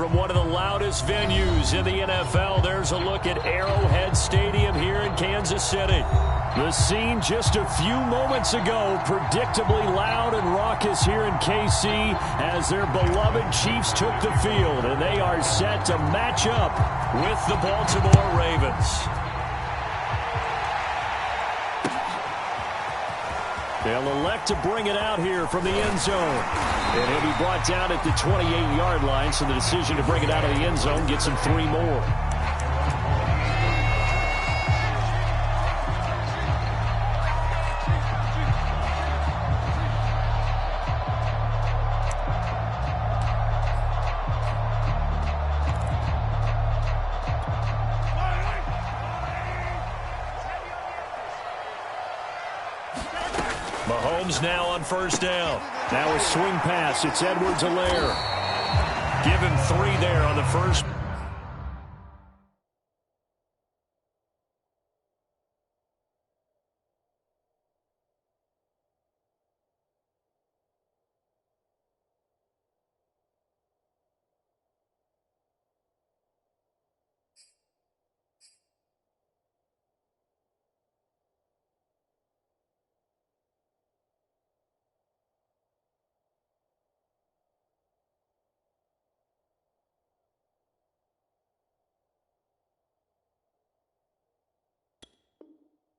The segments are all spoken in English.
from one of the loudest venues in the NFL. There's a look at Arrowhead Stadium here in Kansas City. The scene just a few moments ago, predictably loud and raucous here in KC as their beloved Chiefs took the field, and they are set to match up with the Baltimore Ravens. They'll elect to bring it out here from the end zone. And he'll be brought down at the 28-yard line, so the decision to bring it out of the end zone gets him 3 more. Mahomes now on first down. Now a swing pass. It's Edwards-Helaire. Give him 3 there on the first.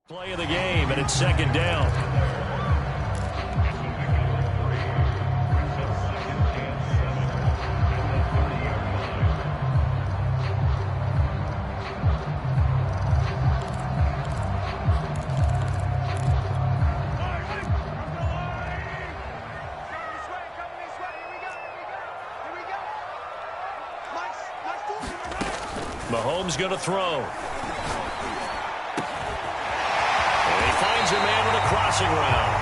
Play of the game, and it's second down. Mahomes going to throw. Finds a man with a crossing route.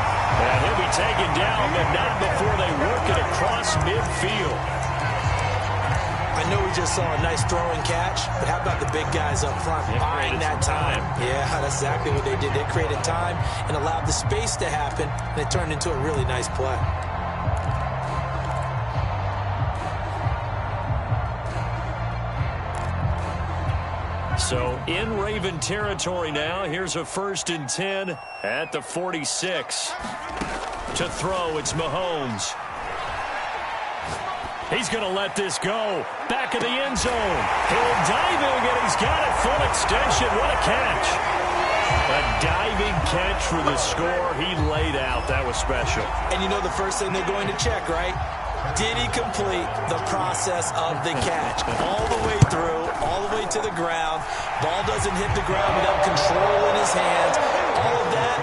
And he'll be taken down, but not before they work it across midfield. I know we just saw a nice throwing catch, but how about the big guys up front buying that time? Yeah, that's exactly what they did. They created time and allowed the space to happen, and it turned into a really nice play. So in Raven territory now. Here's a 1st and 10 at the 46. To throw, it's Mahomes. He's going to let this go. Back of the end zone. He'll diving, and he's got it. Full extension. What a catch. A diving catch for the score. He laid out. That was special. And you know the first thing they're going to check, right? Did he complete the process of the catch? All the way through, all the way to the ground. Ball doesn't hit the ground without control in his hands. All of that,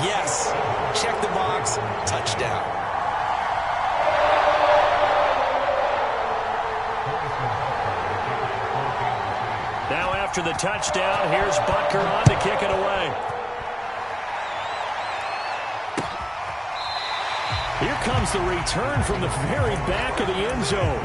yes. Check the box, touchdown. Now after the touchdown, here's Butker on to kick it away. Here comes the return from the very back of the end zone.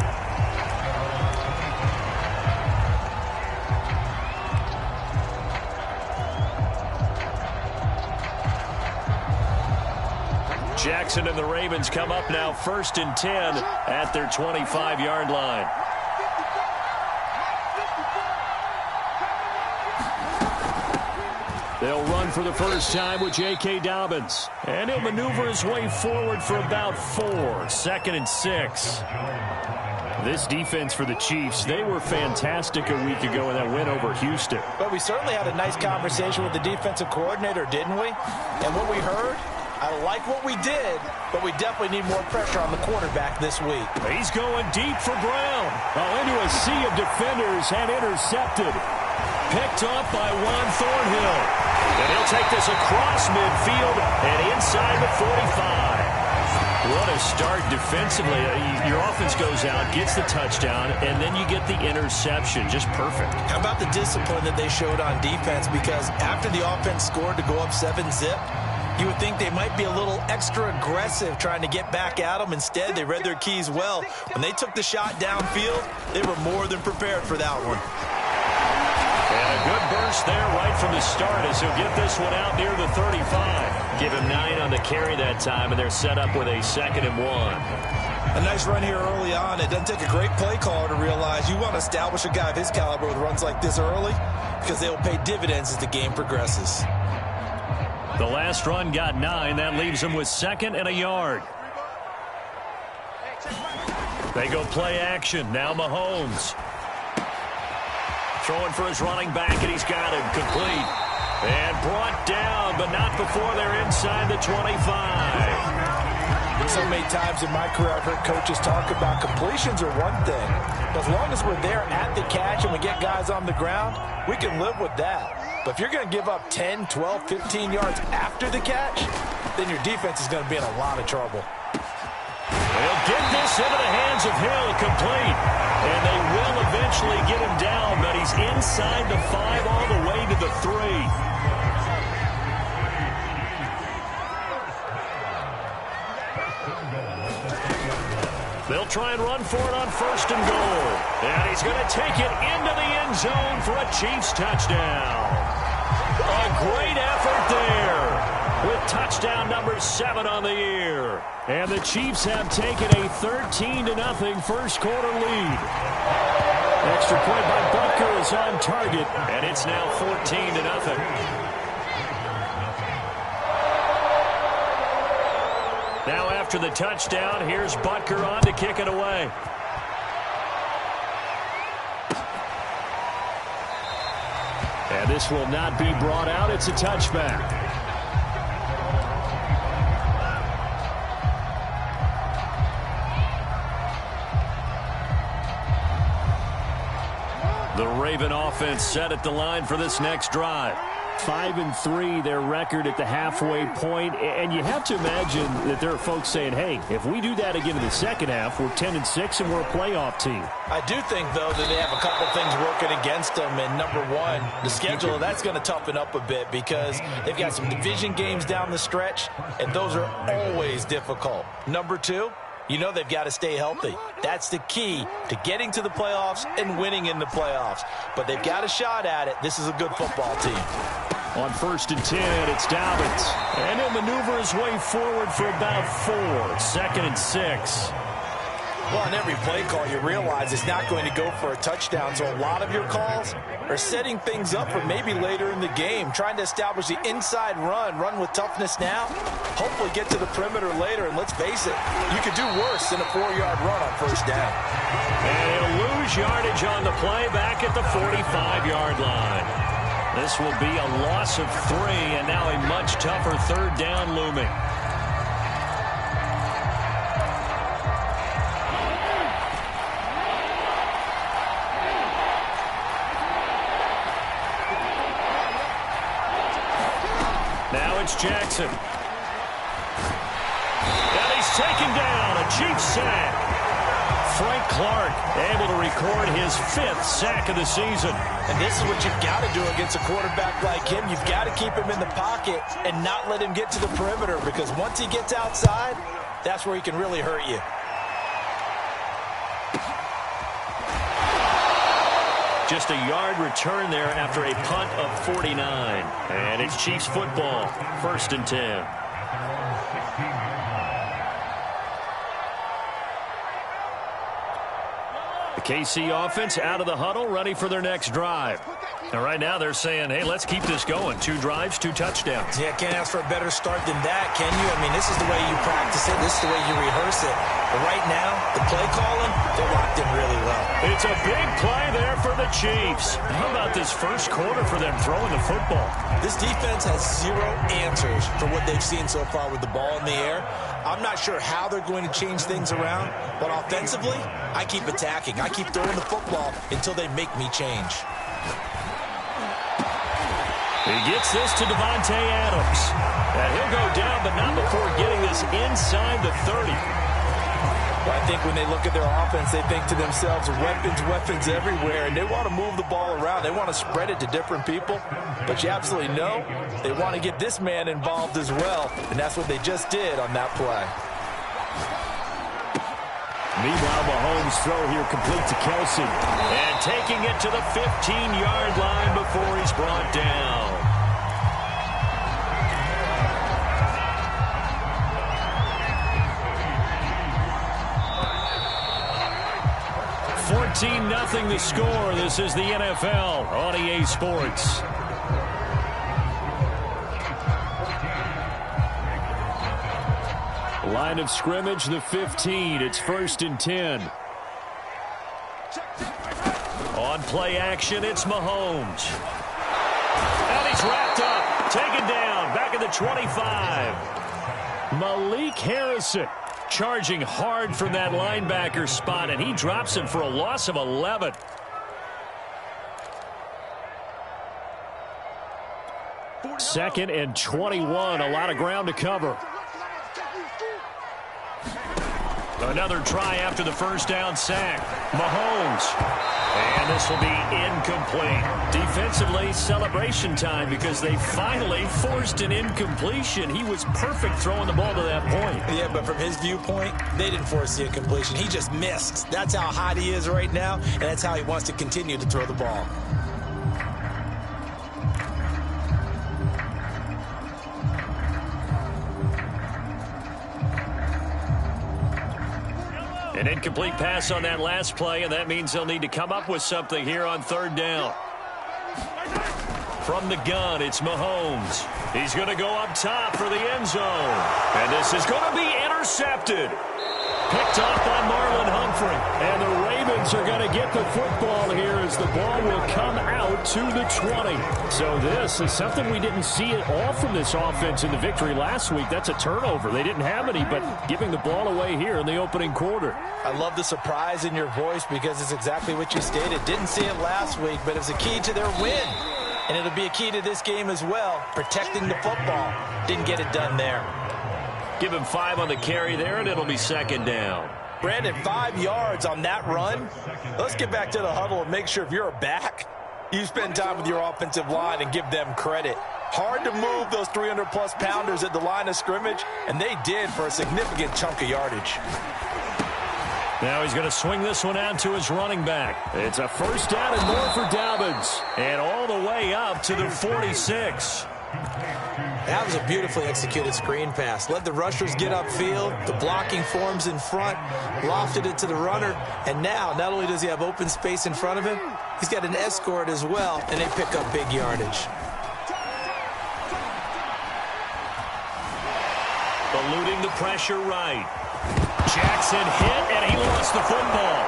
Jackson and the Ravens come up now 1st and 10 at their 25-yard line. They'll run for the first time with J.K. Dobbins. And he'll maneuver his way forward for about 4. 2nd and 6. This defense for the Chiefs, they were fantastic a week ago in that win over Houston. But we certainly had a nice conversation with the defensive coordinator, didn't we? And what we heard, I like what we did, but we definitely need more pressure on the quarterback this week. He's going deep for Brown. Into a sea of defenders and intercepted. Picked up by Juan Thornhill. And he'll take this across midfield and inside the 45. What a start defensively. Your offense goes out, gets the touchdown, and then you get the interception. Just perfect. How about the discipline that they showed on defense? Because after the offense scored to go up 7-zip, you would think they might be a little extra aggressive trying to get back at them. Instead, they read their keys well. When they took the shot downfield, they were more than prepared for that one. And a good burst there right from the start as he'll get this one out near the 35. Give him 9 on the carry that time, and they're set up with a 2nd and 1. A nice run here early on. It doesn't take a great play caller to realize you want to establish a guy of his caliber with runs like this early because they will pay dividends as the game progresses. The last run got 9. That leaves him with 2nd and a yard. They go play action. Now Mahomes. Throwing for his running back, and he's got him complete. And brought down, but not before they're inside the 25. So many times in my career I've heard coaches talk about completions are one thing. But as long as we're there at the catch and we get guys on the ground, we can live with that. But if you're going to give up 10, 12, 15 yards after the catch, then your defense is going to be in a lot of trouble. They'll get this into the hands of Hill, complete. And they will eventually get him down, but he's inside the 5 all the way to the 3. They'll try and run for it on 1st and goal. And he's going to take it into the end zone for a Chiefs touchdown. A great effort there with touchdown number 7 on the year. And the Chiefs have taken a 13-0 first quarter lead. Extra point by Butker is on target, and it's now 14-0. Now after the touchdown, here's Butker on to kick it away. And this will not be brought out. It's a touchback. The Raven offense set at the line for this next drive. 5-3, their record at the halfway point. And you have to imagine that there are folks saying, hey, if we do that again in the second half, we're 10-6 and we're a playoff team. I do think, though, that they have a couple things working against them. And number one, the schedule, that's going to toughen up a bit because they've got some division games down the stretch, and those are always difficult. Number two, you know they've got to stay healthy. That's the key to getting to the playoffs and winning in the playoffs. But they've got a shot at it. This is a good football team. On 1st and 10, it's Dobbins. And he'll maneuver his way forward for about 4. 2nd and 6. Well, on every play call, you realize it's not going to go for a touchdown. So a lot of your calls are setting things up for maybe later in the game, trying to establish the inside run with toughness now, hopefully get to the perimeter later. And let's face it, you could do worse than a 4-yard run on 1st down. And he'll lose yardage on the play back at the 45-yard line. This will be a loss of 3, and now a much tougher 3rd down looming. Now it's Jackson. And he's taken down, a Chiefs sack. Frank Clark able to record his 5th sack of the season. And this is what you've got to do against a quarterback like him. You've got to keep him in the pocket and not let him get to the perimeter, because once he gets outside, that's where he can really hurt you. Just a yard return there after a punt of 49. And it's Chiefs football, 1st and 10. The KC offense out of the huddle, ready for their next drive. And right now they're saying, hey, let's keep this going. 2 drives, 2 touchdowns. Yeah, can't ask for a better start than that, can you? I mean, this is the way you practice it. This is the way you rehearse it. But right now, the play calling, they're locked in really well. It's a big play there for the Chiefs. How about this first quarter for them throwing the football? This defense has 0 answers for what they've seen so far with the ball in the air. I'm not sure how they're going to change things around, but offensively, I keep attacking. I keep throwing the football until they make me change. He gets this to Devontae Adams. And he'll go down, but not before getting this inside the 30. Well, I think when they look at their offense, they think to themselves, weapons everywhere, and they want to move the ball around. They want to spread it to different people. But you absolutely know they want to get this man involved as well, and that's what they just did on that play. Meanwhile, Mahomes' throw here complete to Kelsey. And taking it to the 15-yard line before he's brought down. 3-0 the score. This is the NFL on EA Sports. Line of scrimmage, the 15. It's 1st and 10. On play action, it's Mahomes. And he's wrapped up. Taken down. Back at the 25. Malik Harrison charging hard from that linebacker spot, and he drops him for a loss of 11. Second and 21. A lot of ground to cover. Another try after the first down sack. Mahomes. And this will be incomplete. Defensively, celebration time because they finally forced an incompletion. He was perfect throwing the ball to that point. Yeah, but from his viewpoint, they didn't force the incompletion. He just missed. That's how hot he is right now, and that's how he wants to continue to throw the ball. An incomplete pass on that last play, and that means they'll need to come up with something here on 3rd down. From the gun, it's Mahomes. He's going to go up top for the end zone. And this is going to be intercepted. Picked off by Marlon Humphrey. And the Ravens are going to get the football here as the ball will come out to the 20. So this is something we didn't see at all from this offense in the victory last week. That's a turnover. They didn't have any, but giving the ball away here in the opening quarter. I love the surprise in your voice because it's exactly what you stated. Didn't see it last week, but it was a key to their win. And it'll be a key to this game as well, protecting the football. Didn't get it done there. Give him 5 on the carry there, and it'll be 2nd down. Brandon, 5 yards on that run. Let's get back to the huddle and make sure if you're a back, you spend time with your offensive line and give them credit. Hard to move those 300-plus pounders at the line of scrimmage, and they did for a significant chunk of yardage. Now he's going to swing this one out to his running back. It's a 1st down and more for Dobbins. And all the way up to the 46. That was a beautifully executed screen pass. Let the rushers get upfield. The blocking forms in front. Lofted it to the runner. And now, not only does he have open space in front of him, he's got an escort as well, and they pick up big yardage. Eluding the pressure right. Jackson hit, and he lost the football.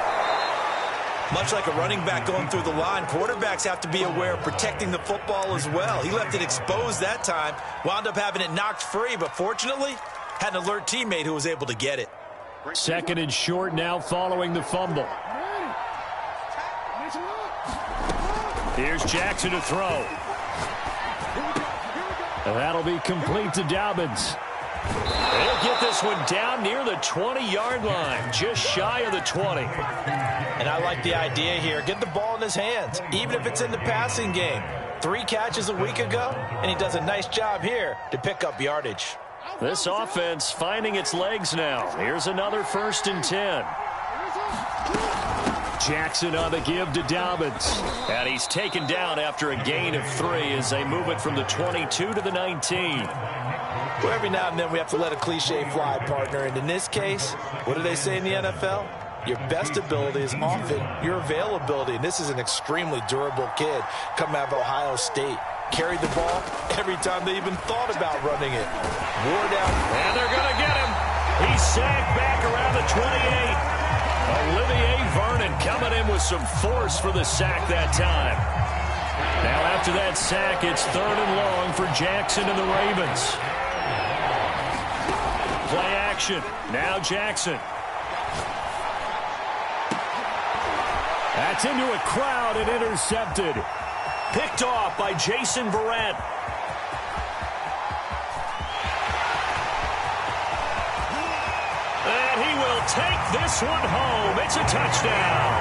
Much like a running back going through the line, quarterbacks have to be aware of protecting the football as well. He left it exposed that time, wound up having it knocked free, but fortunately, had an alert teammate who was able to get it. 2nd and short now following the fumble. Here's Jackson to throw. And that'll be complete to Dobbins. They'll get this one down near the 20-yard line, just shy of the 20. And I like the idea here. Get the ball in his hands, even if it's in the passing game. 3 catches a week ago, and he does a nice job here to pick up yardage. This offense finding its legs now. Here's another 1st and 10. Jackson on the give to Dobbins. And he's taken down after a gain of 3 as they move it from the 22 to the 19. Well, every now and then we have to let a cliche fly, partner. And in this case, what do they say in the NFL? Your best ability is often your availability. And this is an extremely durable kid coming out of Ohio State. Carried the ball every time they even thought about running it. Wore down. And they're going to get him. He's sagged back around the 28. Olivier Vernon coming in with some force for the sack that time. Now after that sack, it's 3rd and long for Jackson and the Ravens. Play action. Now Jackson. That's into a crowd and intercepted. Picked off by Jason Verrett. And he will take this one home. It's a touchdown.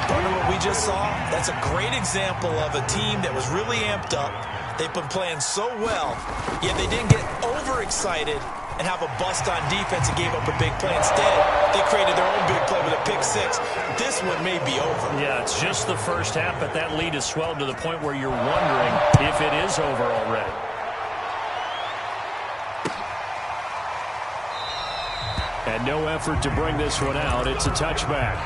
Partner, what we just saw, that's a great example of a team that was really amped up. They've been playing so well, yet they didn't get overexcited and have a bust on defense and gave up a big play. Instead, they created their own big play with a pick 6. This one may be over. Yeah, it's just the first half, but that lead has swelled to the point where you're wondering if it is over already. And no effort to bring this one out. It's a touchback.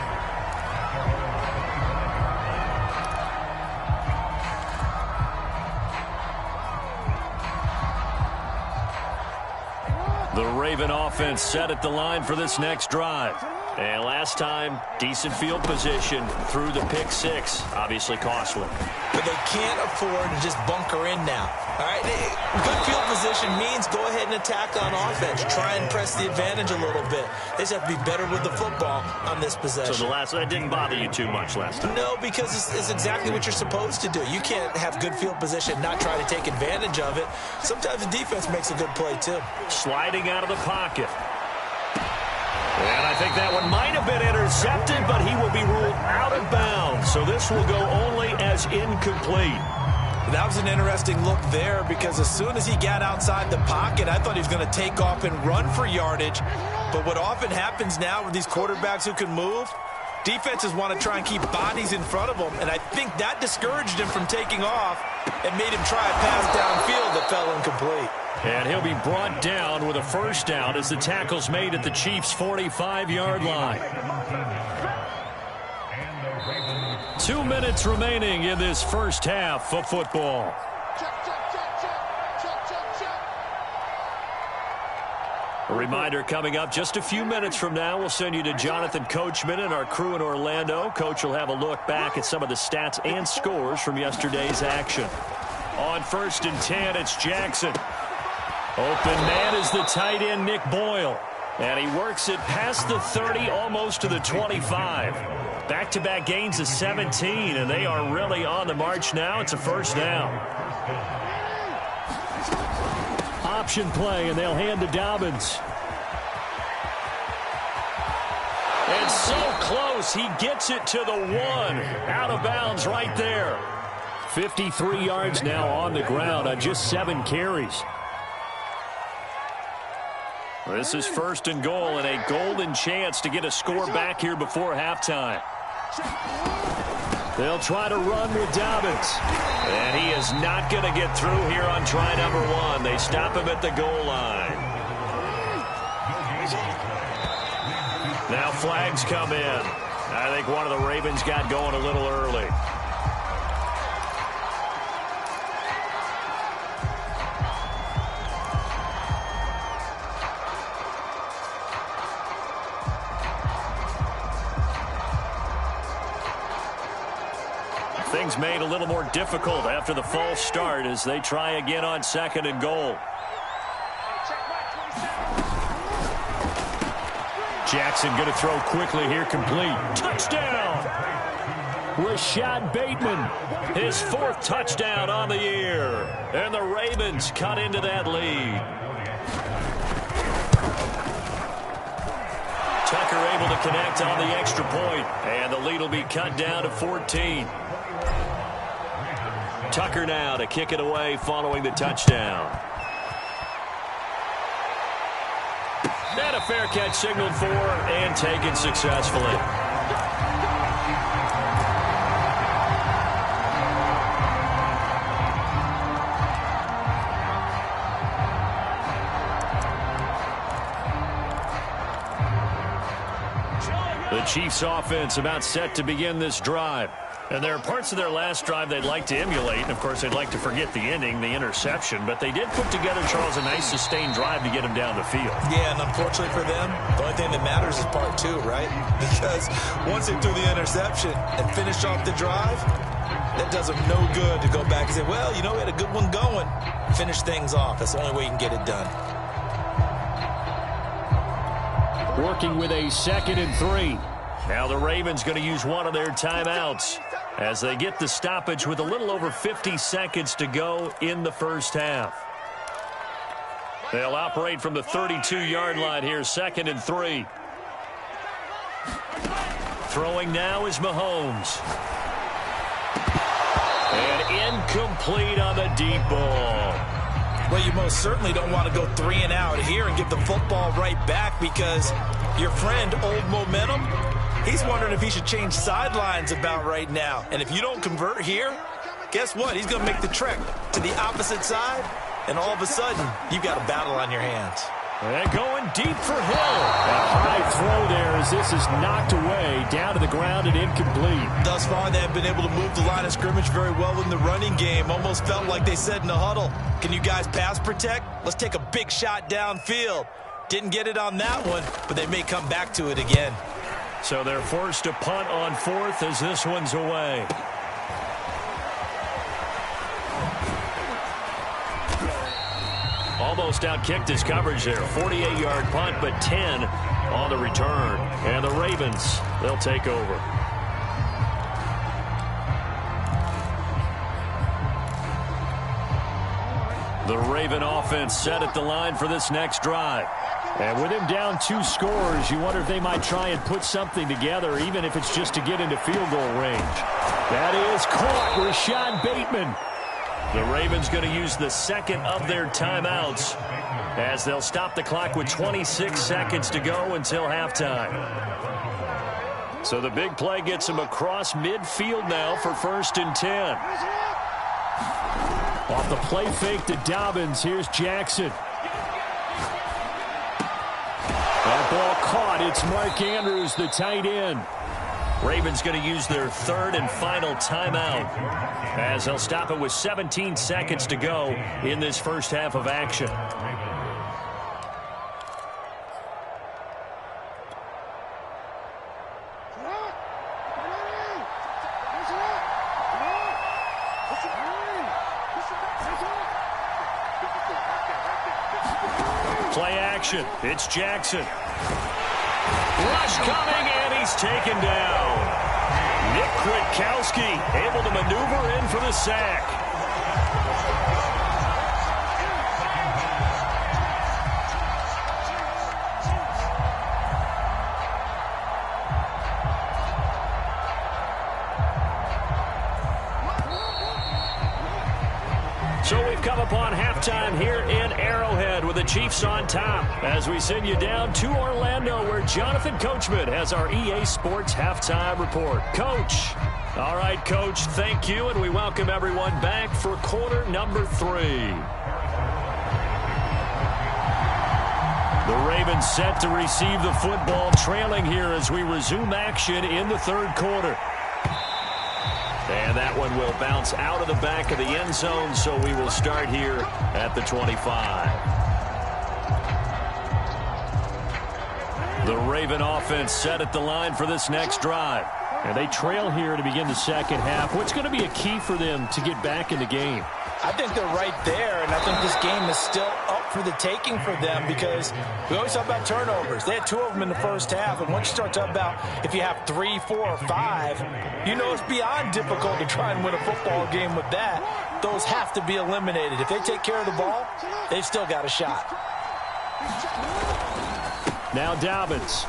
The Raven offense set at the line for this next drive. And last time, decent field position through the pick six. Obviously costly. But they can't afford to just bunker in now. All right, good field position means go ahead and attack on offense. Try and press the advantage a little bit. They just have to be better with the football on this possession. So that didn't bother you too much last time? No, because it's exactly what you're supposed to do. You can't have good field position, not try to take advantage of it. Sometimes the defense makes a good play, too. Sliding out of the pocket. And I think that one might have been intercepted, but he will be ruled out of bounds. So this will go only as incomplete. That was an interesting look there because as soon as he got outside the pocket, I thought he was going to take off and run for yardage. But what often happens now with these quarterbacks who can move, defenses want to try and keep bodies in front of them. And I think that discouraged him from taking off and made him try a pass downfield that fell incomplete. And he'll be brought down with a first down as the tackle's made at the Chiefs' 45-yard line. 2 minutes remaining in this first half of football. A reminder coming up just a few minutes from now, we'll send you to Jonathan Coachman and our crew in Orlando. Coach will have a look back at some of the stats and scores from yesterday's action. On 1st and 10, it's Jackson. Open man is the tight end, Nick Boyle. And he works it past the 30, almost to the 25. Back-to-back gains of 17, and they are really on the march now. It's a first down. Option play, and they'll hand to Dobbins. And so close, he gets it to the 1. Out of bounds right there. 53 yards now on the ground on just 7 carries. This is 1st and goal and a golden chance to get a score back here before halftime. They'll try to run with Dobbins. And he is not going to get through here on try number 1. They stop him at the goal line. Now flags come in. I think one of the Ravens got going a little early. Things made a little more difficult after the false start as they try again on 2nd and goal. Jackson going to throw quickly here, complete. Touchdown! Rashad Bateman, his 4th touchdown on the year. And the Ravens cut into that lead. Tucker able to connect on the extra point, and the lead will be cut down to 14. Tucker now to kick it away following the touchdown. And a fair catch signaled for and taken successfully. The Chiefs offense about set to begin this drive. And there are parts of their last drive they'd like to emulate. And, of course, they'd like to forget the ending, the interception. But they did put together, Charles, a nice sustained drive to get them down the field. Yeah, and unfortunately for them, the only thing that matters is part 2, right? Because once they threw the interception and finished off the drive, that does them no good to go back and say, well, you know, we had a good one going. Finish things off. That's the only way you can get it done. Working with a 2nd and 3. Now the Ravens going to use one of their timeouts as they get the stoppage with a little over 50 seconds to go in the first half. They'll operate from the 32-yard line here, 2nd and 3. Throwing now is Mahomes. And incomplete on the deep ball. Well, you most certainly don't want to go 3 and out here and give the football right back because your friend, Old Momentum, he's wondering if he should change sidelines about right now. And if you don't convert here, guess what? He's going to make the trek to the opposite side, and all of a sudden, you've got a battle on your hands. And going deep for Hill. A high throw there as this is knocked away, down to the ground and incomplete. Thus far, they have been able to move the line of scrimmage very well in the running game. Almost felt like they said in the huddle, can you guys pass protect? Let's take a big shot downfield. Didn't get it on that one, but they may come back to it again. So they're forced to punt on fourth as this one's away. Almost outkicked his coverage there. 48-yard punt, but 10 on the return. And the Ravens, they'll take over. The Raven offense set at the line for this next drive. And with him down 2 scores, you wonder if they might try and put something together, even if it's just to get into field goal range. That is caught. Rashad Bateman. The Ravens going to use the second of their timeouts as they'll stop the clock with 26 seconds to go until halftime. So the big play gets him across midfield now for 1st and 10. Off the play fake to Dobbins, here's Jackson. That ball caught. It's Mark Andrews, the tight end. Ravens going to use their 3rd and final timeout as they'll stop it with 17 seconds to go in this first half of action. Play action. It's Jackson. Rush coming, and he's taken down. Nick Kwiatkowski able to maneuver in for the sack. So we've come upon halftime here in Arrowhead with the Chiefs on top as we send you down to Orlando where Jonathan Coachman has our EA Sports halftime report. Coach. All right, Coach, thank you, and we welcome everyone back for quarter number 3. The Ravens set to receive the football, trailing here as we resume action in the 3rd quarter. And that one will bounce out of the back of the end zone, so we will start here at the 25. The Raven offense set at the line for this next drive. And they trail here to begin the second half. What's going to be a key for them to get back in the game? I think they're right there, and I think this game is still up for the taking for them because we always talk about turnovers. They had 2 of them in the first half, and once you start talking about if you have 3, 4, or 5, you know it's beyond difficult to try and win a football game with that. Those have to be eliminated. If they take care of the ball, they've still got a shot. Now Dobbins.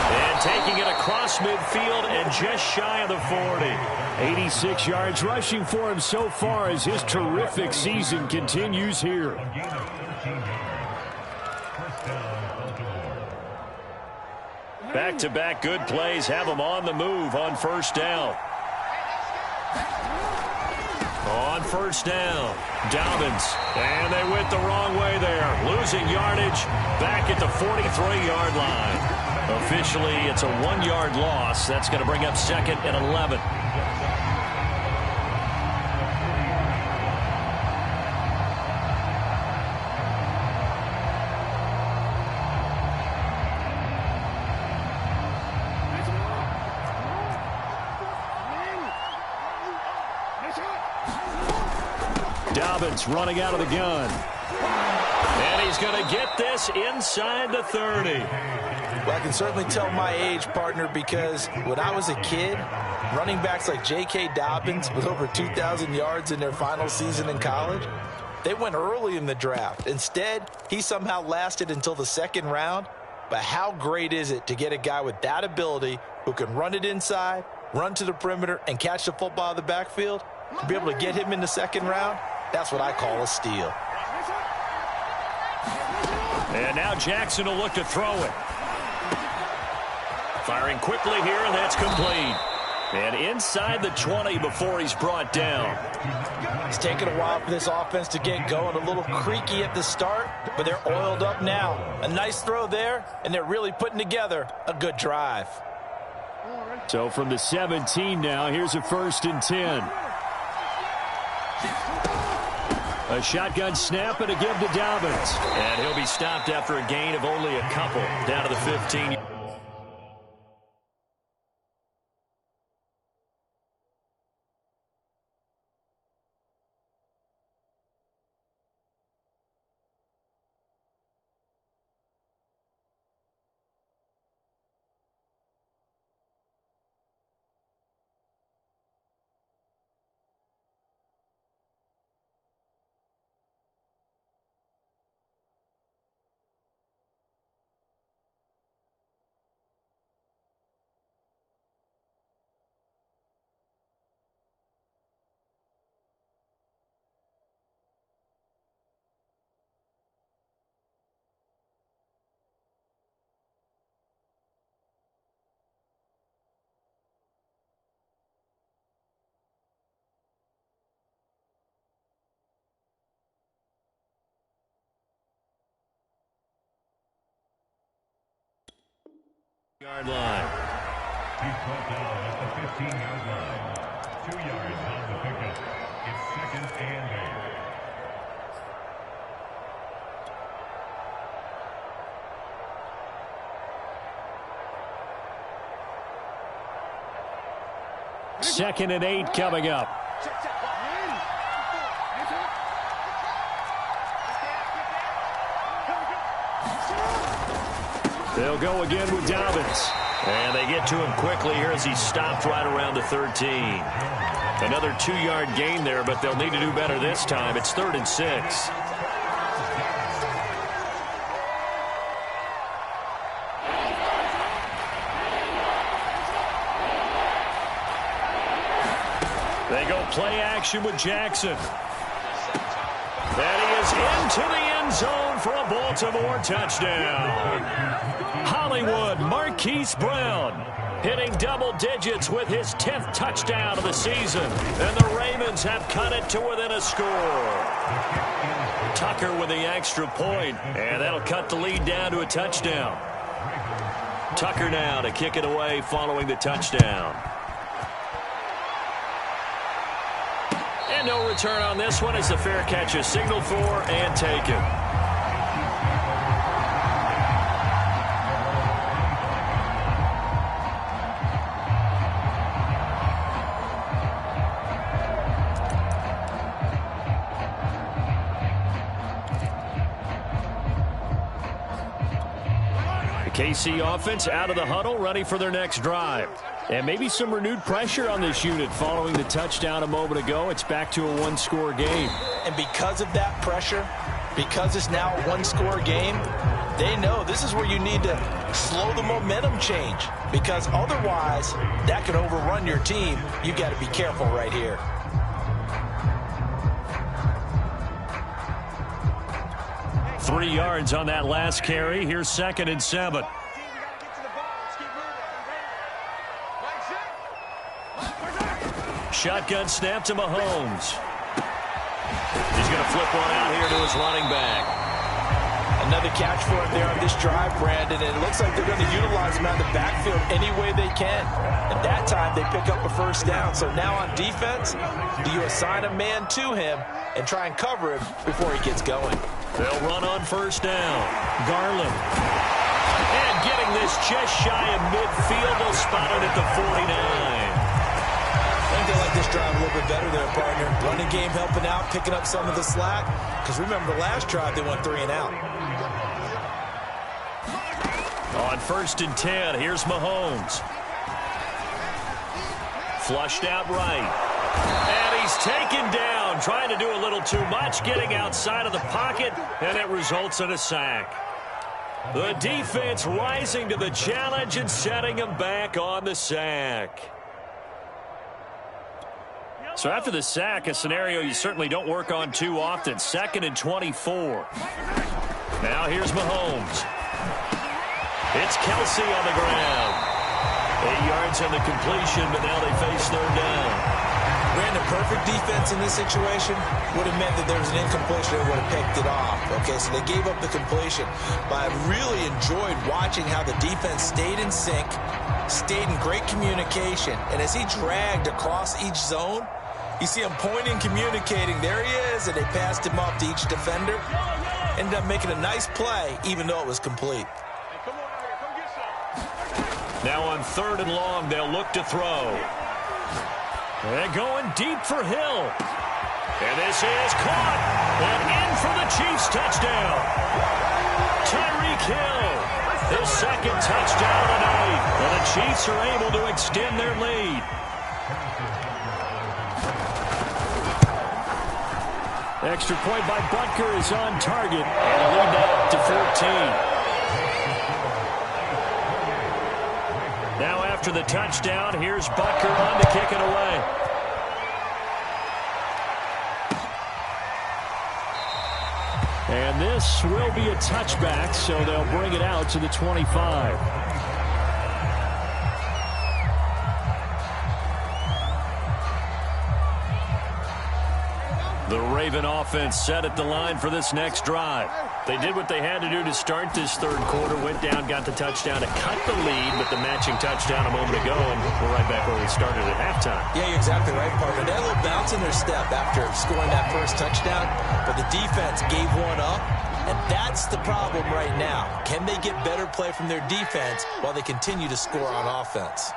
And taking it across midfield and just shy of the 40. 86 yards rushing for him so far as his terrific season continues here. Back-to-back good plays have him on the move on 1st down. On 1st down, Dobbins. And they went the wrong way there. Losing yardage back at the 43-yard line. Officially, it's a 1-yard loss. That's going to bring up 2nd and 11. Dobbins running out of the gun. And he's going to get this inside the 30. Well, I can certainly tell my age, partner, because when I was a kid, running backs like J.K. Dobbins with over 2,000 yards in their final season in college, they went early in the draft. Instead, he somehow lasted until the 2nd round. But how great is it to get a guy with that ability who can run it inside, run to the perimeter, and catch the football in the backfield? To be able to get him in the 2nd round, that's what I call a steal. And now Jackson will look to throw it. Firing quickly here, and that's complete. And inside the 20 before he's brought down. It's taken a while for this offense to get going. A little creaky at the start, but they're oiled up now. A nice throw there, and they're really putting together a good drive. So from the 17 now, here's a 1st and 10. A shotgun snap and a give to Dobbins. And he'll be stopped after a gain of only a couple, down to the 15. Yard line. He's brought down at the 15-yard line. 2 yards on the pickup. It's 2nd and 8. 2nd and 8 coming up. They'll go again with Dobbins. And they get to him quickly here as he's stopped right around the 13. Another 2-yard gain there, but they'll need to do better this time. It's 3rd and 6. They go play action with Jackson. And he is into the end zone for a Baltimore touchdown. Hollywood Marquise Brown hitting double digits with his 10th touchdown of the season. And the Ravens have cut it to within a score. Tucker with the extra point, and that'll cut the lead down to a touchdown. Tucker now to kick it away following the touchdown. And no return on this one as the fair catch is signaled for and taken. KC offense out of the huddle, ready for their next drive. And maybe some renewed pressure on this unit following the touchdown a moment ago. It's back to a one-score game. And because of that pressure, because it's now a one-score game, they know this is where you need to slow the momentum change. Because otherwise, that could overrun your team. You've got to be careful right here. Three yards on that last carry. Here's 2nd and 7. Shotgun snap to Mahomes. He's going to flip one out here to his running back. Another catch for him there on this drive, Brandon. And it looks like they're going to utilize him out of the backfield any way they can. At that time, they pick up a first down. So now on defense, do you assign a man to him and try and cover him before he gets going? They'll run on first down. Garland. And getting this just shy of midfield. They'll spot it at the 49. I think they like this drive a little bit better there, partner. Running game helping out, picking up some of the slack. Because remember, the last drive, they went 3 and out. On 1st and 10, here's Mahomes. Flushed out right. And he's taken down, trying to do a little too much, getting outside of the pocket, and it results in a sack. The defense rising to the challenge and setting him back on the sack. So after the sack, a scenario you certainly don't work on too often. 2nd and 24. Now here's Mahomes. It's Kelsey on the ground. 8 yards on the completion, but now they face 3rd down. Brandon, perfect defense in this situation would have meant that there was an incompletion and would have picked it off. Okay, so they gave up the completion. But I really enjoyed watching how the defense stayed in sync, stayed in great communication. And as he dragged across each zone, You see him pointing, communicating. There he is, and they passed him off to each defender. Ended up making a nice play, even though it was complete. Now on 3rd and long, they'll look to throw. They're going deep for Hill. And this is caught. And in for the Chiefs touchdown. Tyreek Hill, his 2nd touchdown tonight. And the Chiefs are able to extend their lead. Extra point by Butker is on target. And a lead now to 14. Now after the touchdown, here's Butker on to kick it away. And this will be a touchback, so they'll bring it out to the 25. The Raven offense set at the line for this next drive. They did what they had to do to start this 3rd quarter, went down, got the touchdown to cut the lead, but the matching touchdown a moment ago, and we're right back where we started at halftime. Yeah, you're exactly right, partner. They had a little bounce in their step after scoring that first touchdown, but the defense gave one up, and that's the problem right now. Can they get better play from their defense while they continue to score on offense?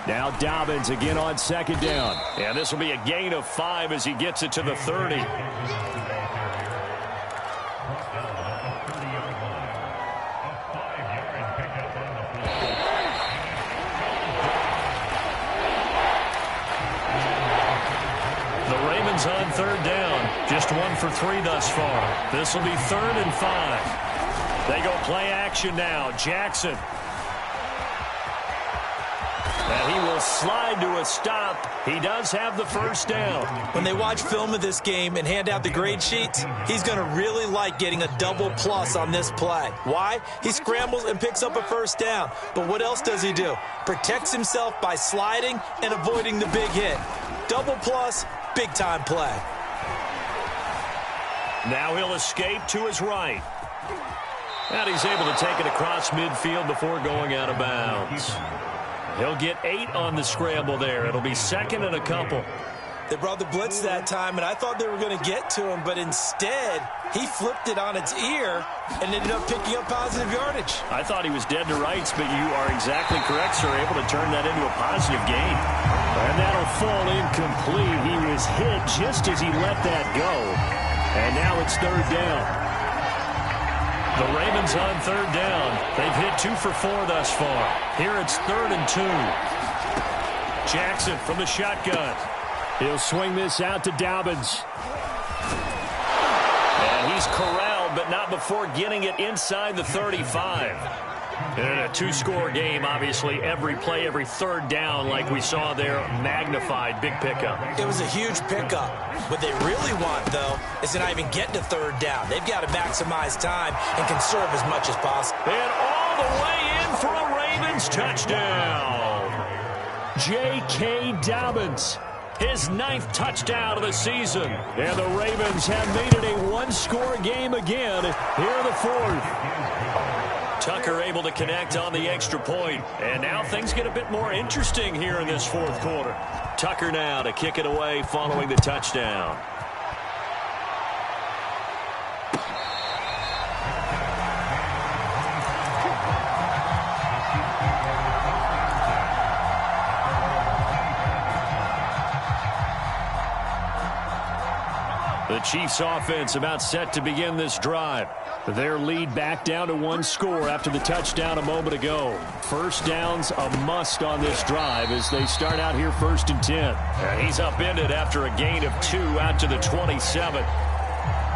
Now Dobbins again on 2nd down. And this will be a gain of 5 as he gets it to the 30. The Ravens on 3rd down. Just 1 for 3 thus far. This will be 3rd and 5. They go play action now. Jackson. And he will slide to a stop. He does have the 1st down. When they watch film of this game and hand out the grade sheets, he's going to really like getting a double plus on this play. Why? He scrambles and picks up a 1st down. But what else does he do? Protects himself by sliding and avoiding the big hit. Double plus, big-time play. Now he'll escape to his right. And he's able to take it across midfield before going out of bounds. He'll get 8 on the scramble there. It'll be 2nd and a couple. They brought the blitz that time, and I thought they were going to get to him, but instead, he flipped it on its ear and ended up picking up positive yardage. I thought he was dead to rights, but you are exactly correct, sir. Able to turn that into a positive gain. And that'll fall incomplete. He was hit just as he let that go. And now it's 3rd down. The Ravens on 3rd down. They've hit 2 for 4 thus far. Here it's 3rd and 2. Jackson from the shotgun. He'll swing this out to Dobbins. And he's corralled, but not before getting it inside the 35. In a 2-score game, obviously, every play, every 3rd down, like we saw there, magnified, big pickup. It was a huge pickup. What they really want, though, is to not even get to 3rd down. They've got to maximize time and conserve as much as possible. And all the way in for a Ravens touchdown. J.K. Dobbins, his 9th touchdown of the season. And the Ravens have made it a 1-score game again. Here the 4th. Tucker able to connect on the extra point. And now things get a bit more interesting here in this 4th quarter. Tucker now to kick it away following the touchdown. The Chiefs offense about set to begin this drive. Their lead back down to 1 score after the touchdown a moment ago. 1st down's a must on this drive as they start out here 1st and 10. And he's upended after a gain of 2 out to the 27.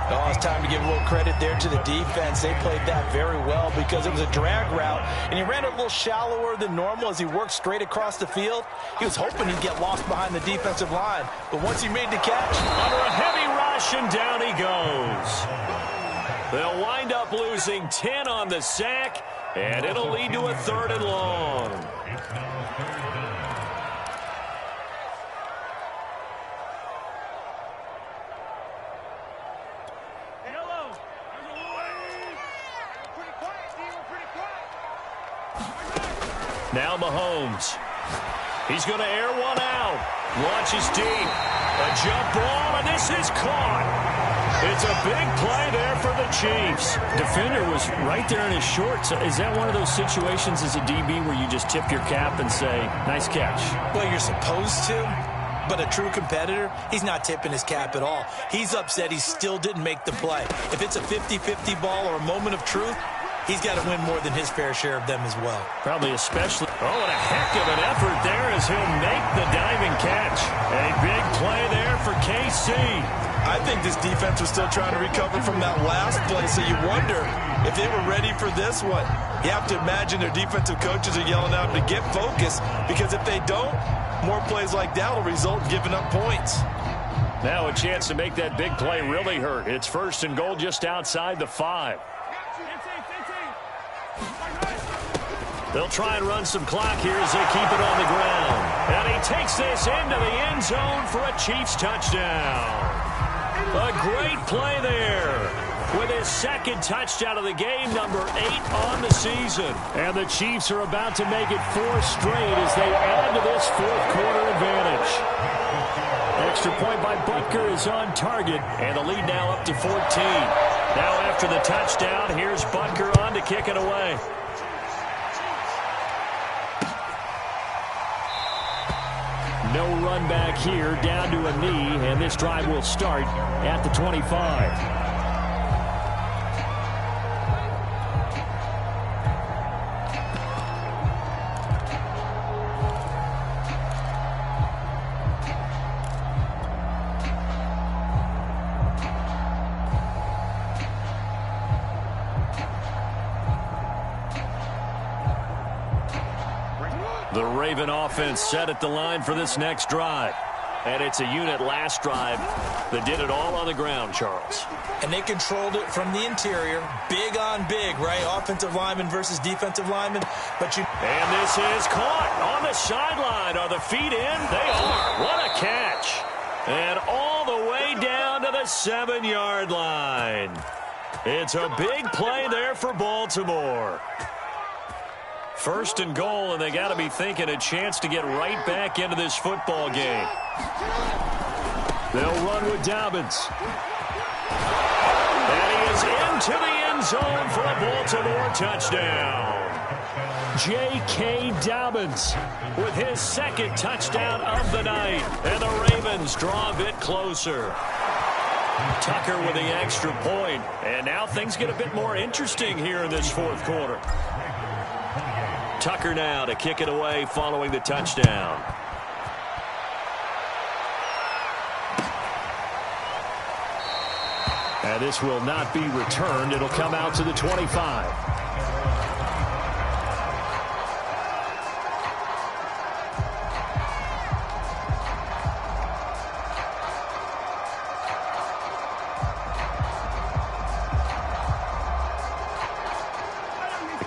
Oh, it's time to give a little credit there to the defense. They played that very well because it was a drag route, and he ran it a little shallower than normal as he worked straight across the field. He was hoping he'd get lost behind the defensive line, but once he made the catch, under a heavy rush, and down he goes. They'll wind up losing 10 on the sack, and it'll lead to a 3rd and long. Now Mahomes. He's going to air one out. Launches deep. A jump ball, and this is caught. It's a big play there for the Chiefs. Defender was right there in his shorts. Is that one of those situations as a DB where you just tip your cap and say, nice catch? Well, you're supposed to, but a true competitor, he's not tipping his cap at all. He's upset he still didn't make the play. If it's a 50-50 ball or a moment of truth, he's got to win more than his fair share of them as well. Probably especially. Oh, and a heck of an effort there as he'll make the diving catch. A big play there for KC. I think this defense was still trying to recover from that last play, so you wonder if they were ready for this one. You have to imagine their defensive coaches are yelling at them to get focused, because if they don't, more plays like that will result in giving up points. Now a chance to make that big play really hurt. It's 1st and goal just outside the 5. They'll try and run some clock here as they keep it on the ground. And he takes this into the end zone for a Chiefs touchdown. A great play there with his 2nd touchdown of the game, number 8 on the season. And the Chiefs are about to make it 4 straight as they add to this 4th quarter advantage. Extra point by Butker is on target, and the lead now up to 14. Now after the touchdown, here's Butker on to kick it away. No run back here, down to a knee, and this drive will start at the 25. The Raven offense set at the line for this next drive. And it's a unit last drive that did it all on the ground, Charles. And they controlled it from the interior. Big on big, right? Offensive lineman versus defensive lineman. And this is caught on the sideline. Are the feet in? They are. What a catch. And all the way down to the 7-yard line. It's a big play there for Baltimore. 1st and goal, and they got to be thinking a chance to get right back into this football game. They'll run with Dobbins. And he is into the end zone for a Baltimore touchdown. J.K. Dobbins with his 2nd touchdown of the night. And the Ravens draw a bit closer. Tucker with the extra point. And now things get a bit more interesting here in this 4th quarter. Tucker now to kick it away following the touchdown. And this will not be returned. It'll come out to the 25.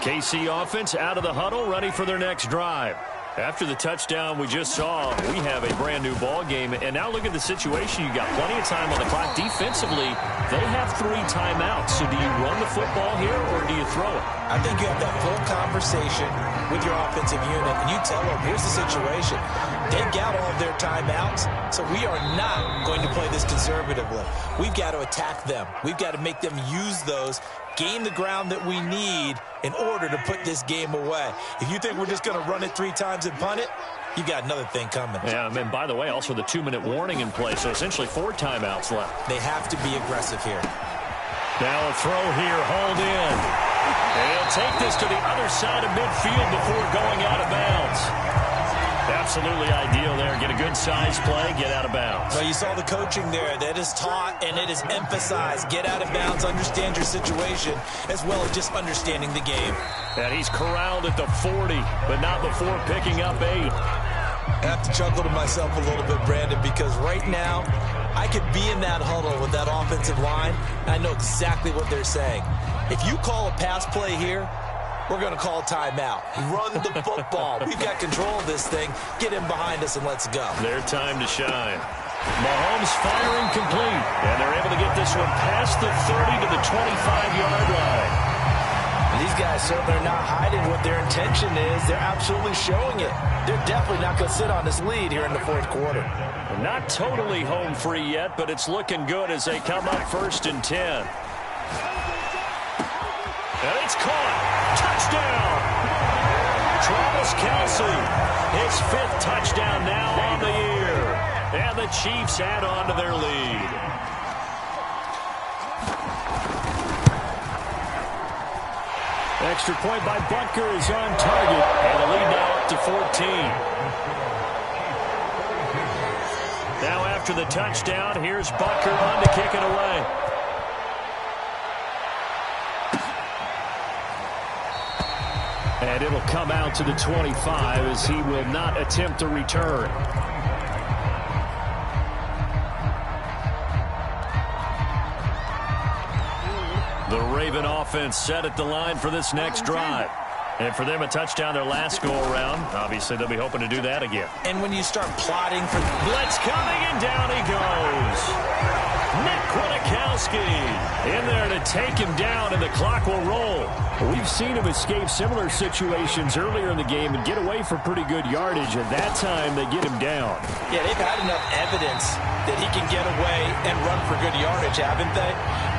KC offense out of the huddle, ready for their next drive. After the touchdown we just saw, we have a brand new ball game. And now look at the situation. You got plenty of time on the clock. Defensively, they have 3 timeouts. So do you run the football here or do you throw it? I think you have that full conversation with your offensive unit, and you tell them, here's the situation. They've got all of their timeouts, so we are not going to play this conservatively. We've got to attack them. We've got to make them use those, gain the ground that we need in order to put this game away. If you think we're just going to run it 3 times and punt it, you got another thing coming. Yeah, and by the way, also the 2-minute warning in play, so essentially 4 timeouts left. They have to be aggressive here. Now a throw here, hauled in. And he'll take this to the other side of midfield before going out of bounds. Absolutely ideal there. Get a good size play, get out of bounds. Well, you saw the coaching there. That is taught and it is emphasized. Get out of bounds, understand your situation, as well as just understanding the game. And he's corralled at the 40, but not before picking up 8. I have to chuckle to myself a little bit, Brandon, because right now I could be in that huddle with that offensive line, and I know exactly what they're saying. If you call a pass play here, we're going to call timeout. Run the football. We've got control of this thing. Get in behind us and let's go. Their time to shine. Mahomes firing complete, and they're able to get this one past the 30 to the 25-yard line. These guys certainly are not hiding what their intention is. They're absolutely showing it. They're definitely not going to sit on this lead here in the fourth quarter. Not totally home free yet, but it's looking good as they come up 1st and 10. And it's caught. Touchdown. Travis Kelce, his 5th touchdown now on the year. And the Chiefs add on to their lead. Extra point by Butker is on target, and the lead now up to 14. Now after the touchdown, here's Butker on to kick it away. And it'll come out to the 25 as he will not attempt a return. The Raven offense set at the line for this next drive. And for them, a touchdown their last go-around. Obviously, they'll be hoping to do that again. And when you start plotting for... Blitz coming, and down he goes. Nick Kwiatkowski in there to take him down, and the clock will roll. We've seen him escape similar situations earlier in the game and get away for pretty good yardage. At that time, they get him down. Yeah, they've had enough evidence that he can get away and run for good yardage, haven't they?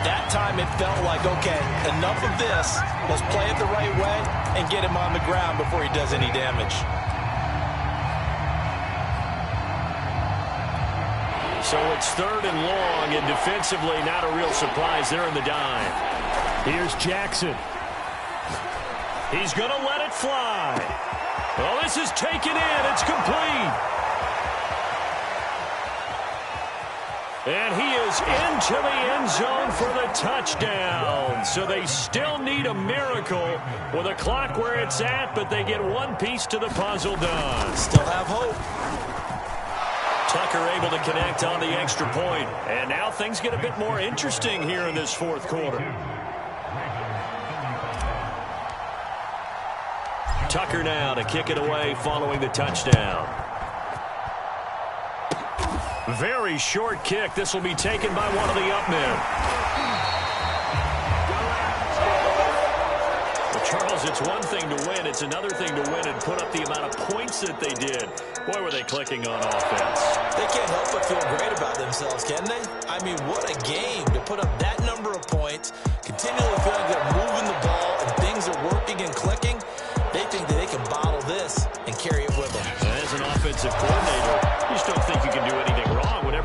That time it felt like, okay, enough of this. Let's play it the right way and get him on the ground before he does any damage. So it's 3rd and long, and defensively not a real surprise there in the dime. Here's Jackson. He's going to let it fly. Well, this is taken in. It's complete. And he is into the end zone for the touchdown. So they still need a miracle with a clock where it's at, but they get one piece to the puzzle done. Still have hope. Tucker able to connect on the extra point. And now things get a bit more interesting here in this fourth quarter. Tucker now to kick it away following the touchdown. Very short kick. This will be taken by one of the up men. Well, Charles, it's one thing to win. It's another thing to win and put up the amount of points that they did. Boy, were they clicking on offense. They can't help but feel great about themselves, can they? I mean, what a game to put up that number of points, continually feel like they're moving the ball and things are working and clicking. They think that they can bottle this and carry it with them. As an offensive coordinator,